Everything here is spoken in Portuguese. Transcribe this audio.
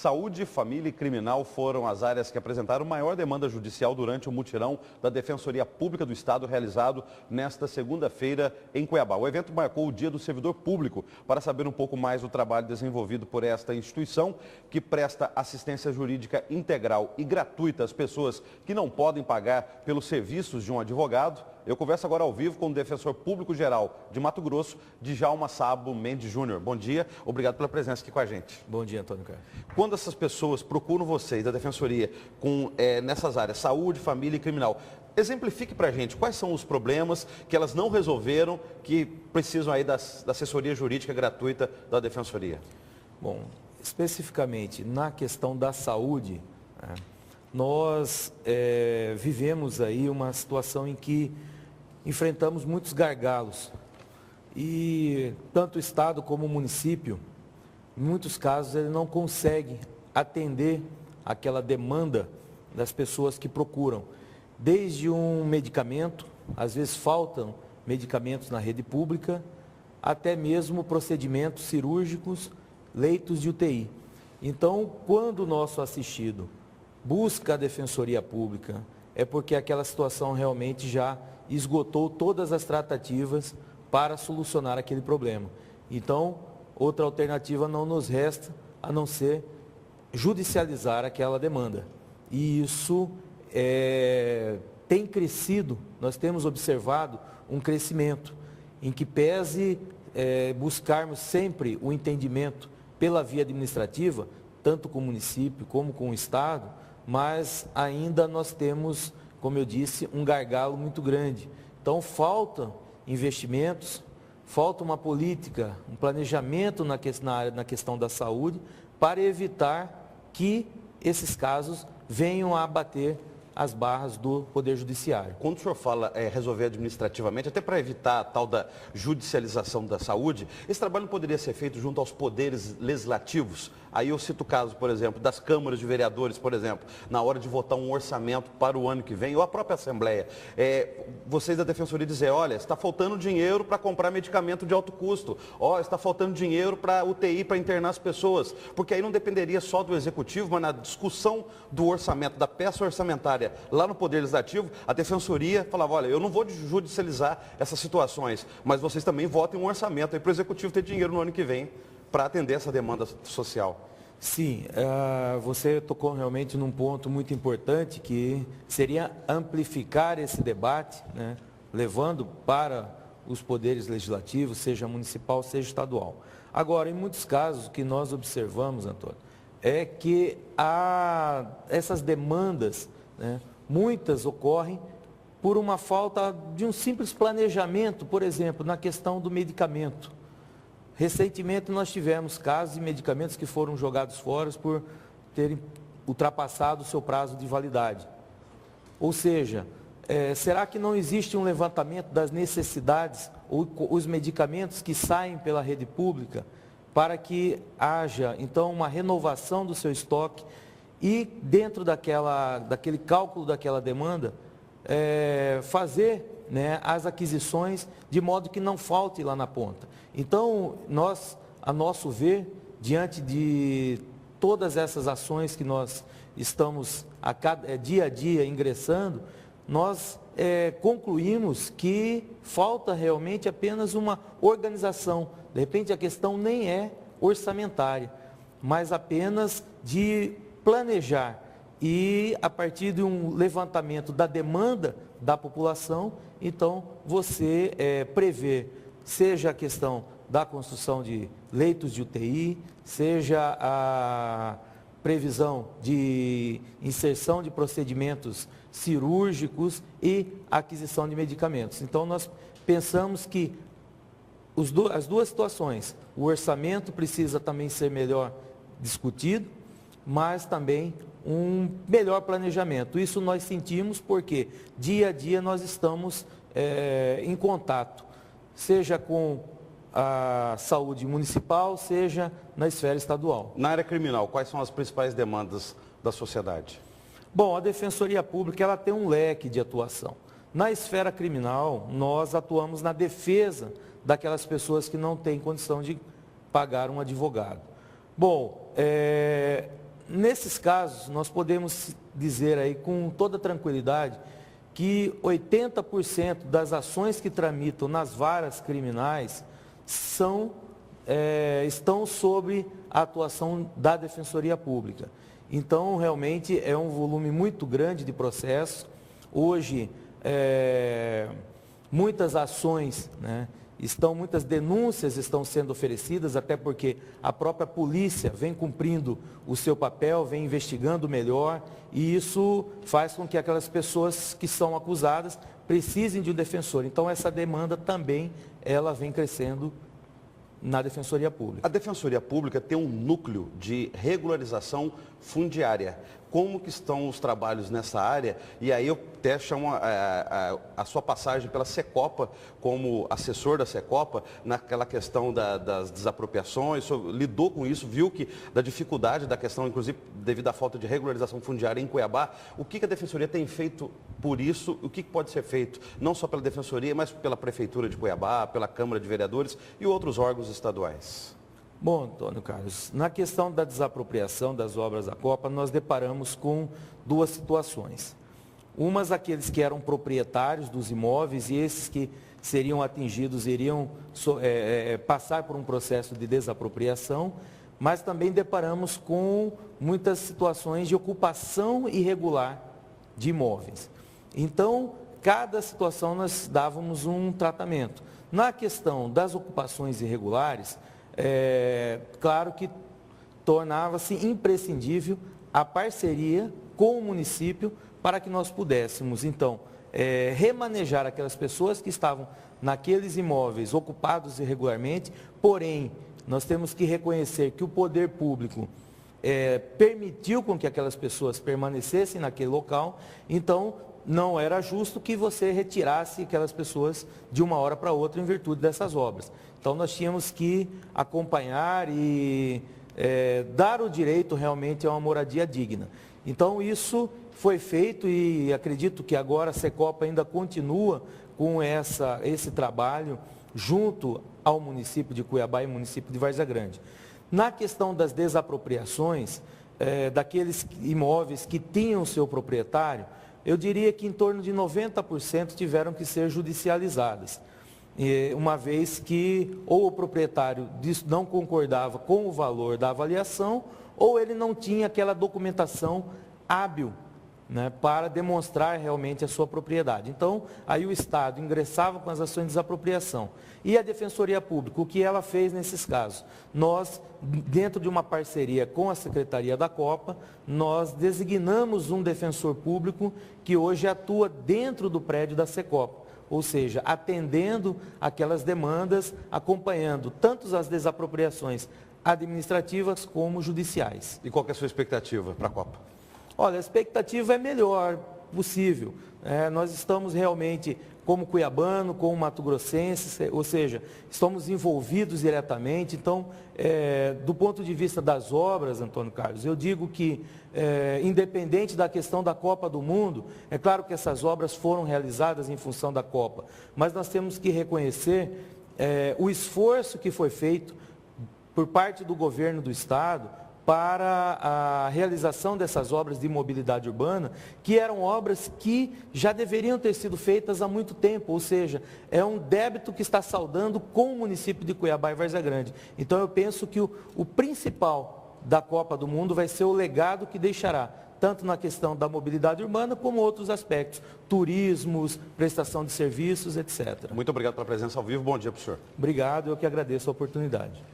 Saúde, família e criminal foram as áreas que apresentaram maior demanda judicial durante o mutirão da Defensoria Pública do Estado realizado nesta segunda-feira em Cuiabá. O evento marcou o Dia do Servidor Público. Para saber um pouco mais do trabalho desenvolvido por esta instituição, que presta assistência jurídica integral e gratuita às pessoas que não podem pagar pelos serviços de um advogado, eu converso agora ao vivo com o Defensor Público Geral de Mato Grosso, Djalma Sabo Mendes Júnior. Bom dia, obrigado pela presença aqui com a gente. Bom dia, Antônio Carlos. Quando essas pessoas procuram vocês, da Defensoria, nessas áreas, saúde, família e criminal, exemplifique para a gente quais são os problemas que elas não resolveram, que precisam aí da assessoria jurídica gratuita da Defensoria. Bom, especificamente na questão da saúde, nós vivemos aí uma situação em que enfrentamos muitos gargalos e tanto o Estado como o município, em muitos casos, ele não consegue atender aquela demanda das pessoas que procuram. Desde um medicamento, às vezes faltam medicamentos na rede pública, até mesmo procedimentos cirúrgicos, leitos de UTI. Então, quando o nosso assistido busca a Defensoria Pública, é porque aquela situação realmente já esgotou todas as tratativas para solucionar aquele problema. Então, outra alternativa não nos resta a não ser judicializar aquela demanda. E isso tem crescido, nós temos observado um crescimento, em que pese buscarmos sempre o entendimento pela via administrativa, tanto com o município como com o Estado, mas ainda nós temos, como eu disse, um gargalo muito grande. Então, faltam investimentos, falta uma política, um planejamento na questão da saúde para evitar que esses casos venham a abater as barras do Poder Judiciário. Quando o senhor fala resolver administrativamente, até para evitar a tal da judicialização da saúde, esse trabalho não poderia ser feito junto aos poderes legislativos? Aí eu cito o caso, por exemplo, das câmaras de vereadores, por exemplo, na hora de votar um orçamento para o ano que vem, ou a própria Assembleia. Vocês da Defensoria dizem, olha, está faltando dinheiro para comprar medicamento de alto custo, está faltando dinheiro para UTI, para internar as pessoas, porque aí não dependeria só do Executivo, mas na discussão do orçamento, da peça orçamentária, lá no Poder Legislativo, a Defensoria falava, olha, eu não vou judicializar essas situações, mas vocês também votem um orçamento aí para o Executivo ter dinheiro no ano que vem para atender essa demanda social. Sim, você tocou realmente num ponto muito importante, que seria amplificar esse debate, né, levando para os poderes legislativos, seja municipal, seja estadual. Agora, em muitos casos, o que nós observamos, Antônio, é que essas demandas, né, muitas ocorrem por uma falta de um simples planejamento, por exemplo, na questão do medicamento. Recentemente nós tivemos casos de medicamentos que foram jogados fora por terem ultrapassado o seu prazo de validade. Ou seja, será que não existe um levantamento das necessidades ou os medicamentos que saem pela rede pública para que haja, então, uma renovação do seu estoque e, dentro daquele cálculo daquela demanda, fazer, né, as aquisições de modo que não falte lá na ponta. Então, nós, a nosso ver, diante de todas essas ações que nós estamos dia a dia ingressando, nós concluímos que falta realmente apenas uma organização. De repente, a questão nem é orçamentária, mas apenas de planejar e, a partir de um levantamento da demanda da população, então você prevê, seja a questão da construção de leitos de UTI, seja a previsão de inserção de procedimentos cirúrgicos e aquisição de medicamentos. Então, nós pensamos que as duas situações, o orçamento precisa também ser melhor discutido, mas também um melhor planejamento. Isso nós sentimos porque dia a dia nós estamos em contato, seja com a saúde municipal, seja na esfera estadual. Na área criminal, quais são as principais demandas da sociedade? Bom, a Defensoria Pública ela tem um leque de atuação. Na esfera criminal, nós atuamos na defesa daquelas pessoas que não têm condição de pagar um advogado. Bom, nesses casos, nós podemos dizer aí com toda tranquilidade que 80% das ações que tramitam nas varas criminais estão sob a atuação da Defensoria Pública. Então, realmente, é um volume muito grande de processos. Hoje, muitas ações, né, muitas denúncias estão sendo oferecidas, até porque a própria polícia vem cumprindo o seu papel, vem investigando melhor, e isso faz com que aquelas pessoas que são acusadas precisem de um defensor. Então, essa demanda também, ela vem crescendo na Defensoria Pública. A Defensoria Pública tem um núcleo de regularização fundiária. Como que estão os trabalhos nessa área? E aí eu até chamo a sua passagem pela Secopa, como assessor da Secopa, naquela questão das desapropriações, lidou com isso, viu que da dificuldade da questão, inclusive devido à falta de regularização fundiária em Cuiabá. O que a Defensoria tem feito por isso? O que pode ser feito, não só pela Defensoria, mas pela Prefeitura de Cuiabá, pela Câmara de Vereadores e outros órgãos estaduais? Bom, Antônio Carlos, na questão da desapropriação das obras da Copa, nós deparamos com duas situações. Umas, aqueles que eram proprietários dos imóveis e esses que seriam atingidos iriam passar por um processo de desapropriação, mas também deparamos com muitas situações de ocupação irregular de imóveis. Então, cada situação nós dávamos um tratamento. Na questão das ocupações irregulares, claro que tornava-se imprescindível a parceria com o município para que nós pudéssemos, então, remanejar aquelas pessoas que estavam naqueles imóveis ocupados irregularmente, porém, nós temos que reconhecer que o poder público permitiu com que aquelas pessoas permanecessem naquele local, então, não era justo que você retirasse aquelas pessoas de uma hora para outra em virtude dessas obras. Então, nós tínhamos que acompanhar e dar o direito realmente a uma moradia digna. Então, isso foi feito e acredito que agora a Secopa ainda continua com esse trabalho junto ao município de Cuiabá e município de Várzea Grande. Na questão das desapropriações, daqueles imóveis que tinham o seu proprietário, eu diria que em torno de 90% tiveram que ser judicializadas, uma vez que ou o proprietário não concordava com o valor da avaliação, ou ele não tinha aquela documentação hábil, né, para demonstrar realmente a sua propriedade. Então, aí o Estado ingressava com as ações de desapropriação. E a Defensoria Pública, o que ela fez nesses casos? Nós, dentro de uma parceria com a Secretaria da Copa, nós designamos um defensor público que hoje atua dentro do prédio da Secopa, ou seja, atendendo aquelas demandas, acompanhando tanto as desapropriações administrativas como judiciais. E qual que é a sua expectativa para a Copa? Olha, a expectativa é melhor possível. Nós estamos realmente, como cuiabano, como mato-grossense, ou seja, estamos envolvidos diretamente. Então, do ponto de vista das obras, Antônio Carlos, eu digo que, independente da questão da Copa do Mundo, é claro que essas obras foram realizadas em função da Copa, mas nós temos que reconhecer o esforço que foi feito por parte do governo do Estado para a realização dessas obras de mobilidade urbana, que eram obras que já deveriam ter sido feitas há muito tempo, ou seja, é um débito que está saldando com o município de Cuiabá e Várzea Grande. Então, eu penso que o principal da Copa do Mundo vai ser o legado que deixará, tanto na questão da mobilidade urbana, como outros aspectos, turismos, prestação de serviços, etc. Muito obrigado pela presença ao vivo, bom dia para o senhor. Obrigado, eu que agradeço a oportunidade.